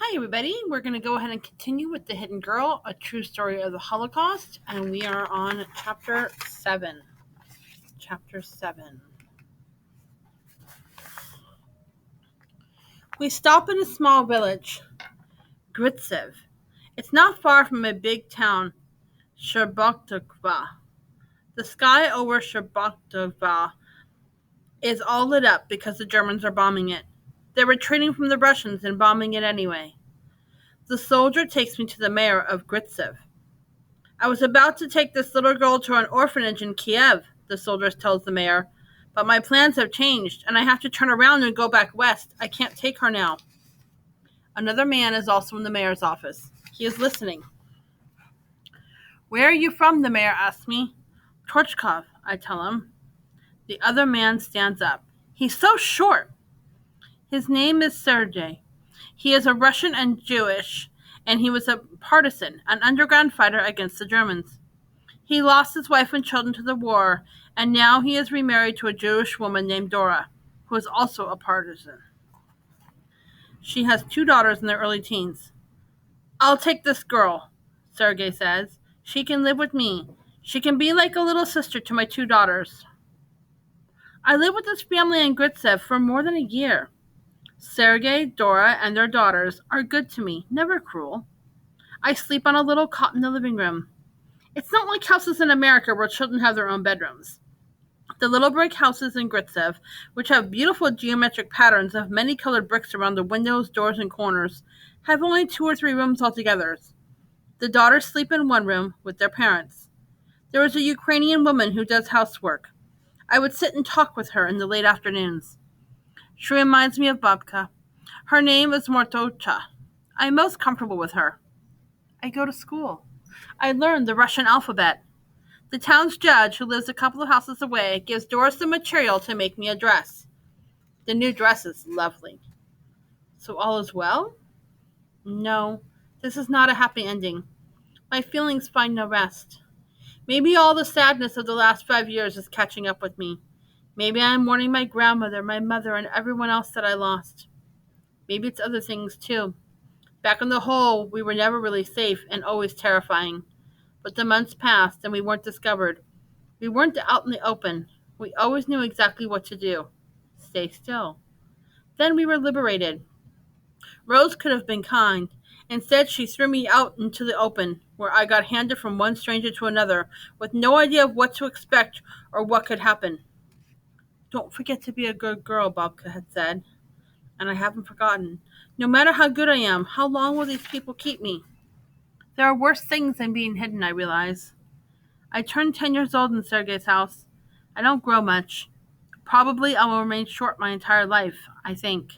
Hi, everybody. We're going to go ahead and continue with The Hidden Girl, a true story of the Holocaust, and we are on Chapter 7. Chapter 7. We stop in a small village, Gritsev. It's not far from a big town, Sherbaktova. The sky over Sherbaktova is all lit up because the Germans are bombing it. They're retreating from the Russians and bombing it anyway. The soldier takes me to the mayor of Gritsev. I was about to take this little girl to an orphanage in Kiev, the soldier tells the mayor, but my plans have changed, and I have to turn around and go back west. I can't take her now. Another man is also in the mayor's office. He is listening. Where are you from? The mayor asks me. Torchkov, I tell him. The other man stands up. He's so short. His name is Sergey. He is a Russian and Jewish, and he was a partisan, an underground fighter against the Germans. He lost his wife and children to the war, and now he is remarried to a Jewish woman named Dora, who is also a partisan. She has 2 daughters in their early teens. I'll take this girl, Sergey says. She can live with me. She can be like a little sister to my 2 daughters. I lived with this family in Gritsev for more than a year. Sergey, Dora, and their daughters are good to me, never cruel. I sleep on a little cot in the living room. It's not like houses in America where children have their own bedrooms. The little brick houses in Gritsev, which have beautiful geometric patterns of many colored bricks around the windows, doors, and corners, have only 2 or 3 rooms altogether. The daughters sleep in one room with their parents. There is a Ukrainian woman who does housework. I would sit and talk with her in the late afternoons. She reminds me of Babka. Her name is Mortocha. I am most comfortable with her. I go to school. I learned the Russian alphabet. The town's judge, who lives a couple of houses away, gives Doris the material to make me a dress. The new dress is lovely. So all is well? No, this is not a happy ending. My feelings find no rest. Maybe all the sadness of the last 5 years is catching up with me. Maybe I am mourning my grandmother, my mother, and everyone else that I lost. Maybe it's other things too. Back in the hole, we were never really safe and always terrifying. But the months passed and we weren't discovered. We weren't out in the open. We always knew exactly what to do. Stay still. Then we were liberated. Rose could have been kind. Instead, she threw me out into the open, where I got handed from one stranger to another, with no idea of what to expect or what could happen. Don't forget to be a good girl, Babka had said. And I haven't forgotten. No matter how good I am, how long will these people keep me? There are worse things than being hidden, I realize. I turned 10 years old in Sergey's house. I don't grow much. Probably I will remain short my entire life, I think.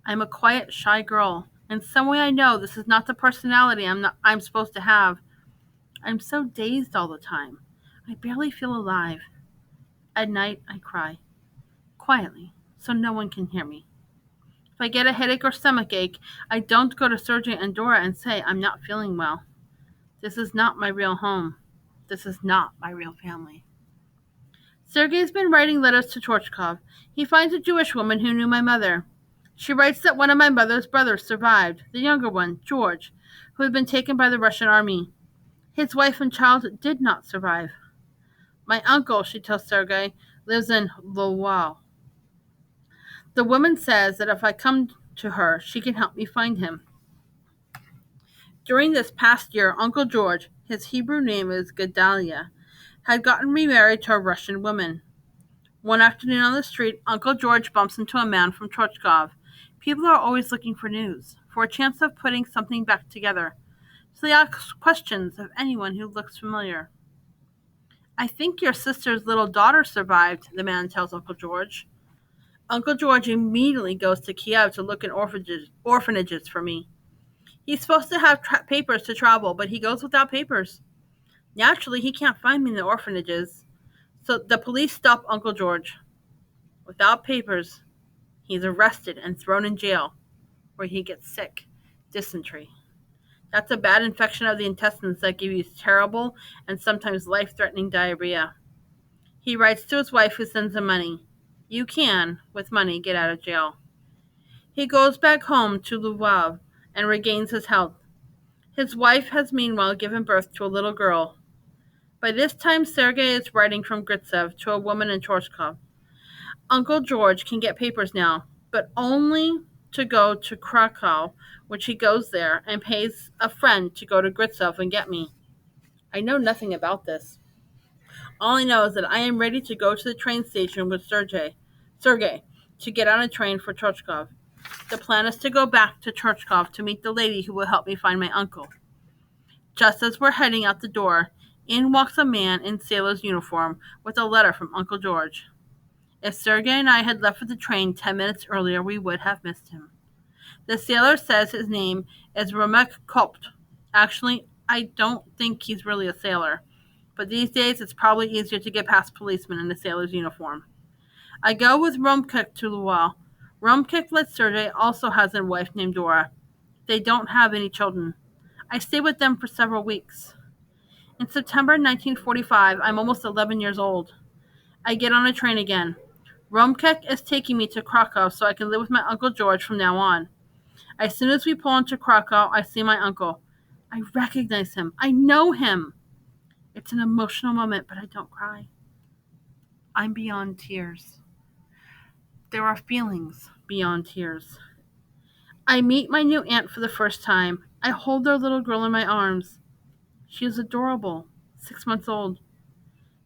I'm a quiet, shy girl. In some way I know this is not the personality I'm supposed to have. I'm so dazed all the time. I barely feel alive. At night I cry. Quietly, so no one can hear me. If I get a headache or stomachache, I don't go to Sergey and Dora and say I'm not feeling well. This is not my real home. This is not my real family. Sergey's been writing letters to Torchkov. He finds a Jewish woman who knew my mother. She writes that one of my mother's brothers survived, the younger one, George, who had been taken by the Russian army. His wife and child did not survive. My uncle, she tells Sergey, lives in Lwów. The woman says that if I come to her, she can help me find him. During this past year, Uncle George, his Hebrew name is Gedalia, had gotten remarried to a Russian woman. One afternoon on the street, Uncle George bumps into a man from Torchkov. People are always looking for news, for a chance of putting something back together. So they ask questions of anyone who looks familiar. I think your sister's little daughter survived, the man tells Uncle George. Uncle George immediately goes to Kiev to look in orphanages for me. He's supposed to have papers to travel, but he goes without papers. Naturally, he can't find me in the orphanages. So the police stop Uncle George. Without papers, he's arrested and thrown in jail, where he gets sick, dysentery. That's a bad infection of the intestines that gives you terrible and sometimes life-threatening diarrhea. He writes to his wife, who sends him money. You can, with money, get out of jail. He goes back home to Lwów and regains his health. His wife has meanwhile given birth to a little girl. By this time, Sergey is writing from Gritsev to a woman in Chorchkov. Uncle George can get papers now, but only to go to Krakow, which he goes there and pays a friend to go to Gritsev and get me. I know nothing about this. All I know is that I am ready to go to the train station with Sergey, to get on a train for Chorchkov. The plan is to go back to Chorchkov to meet the lady who will help me find my uncle. Just as we're heading out the door, in walks a man in sailor's uniform with a letter from Uncle George. If Sergey and I had left for the train 10 minutes earlier, we would have missed him. The sailor says his name is Romek Kopt. Actually, I don't think he's really a sailor, but these days it's probably easier to get past policemen in a sailor's uniform. I go with Romkik to Lowell. Romkik, like Sergey, also has a wife named Dora. They don't have any children. I stay with them for several weeks. In September 1945, I'm almost 11 years old. I get on a train again. Romkek is taking me to Krakow so I can live with my Uncle George from now on. As soon as we pull into Krakow, I see my uncle. I recognize him. I know him. It's an emotional moment, but I don't cry. I'm beyond tears. There are feelings beyond tears. I meet my new aunt for the first time. I hold their little girl in my arms. She is adorable, 6 months old.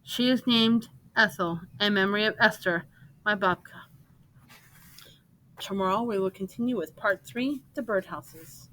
She is named Ethel in memory of Esther, my babka. Tomorrow we will continue with part 3, the birdhouses.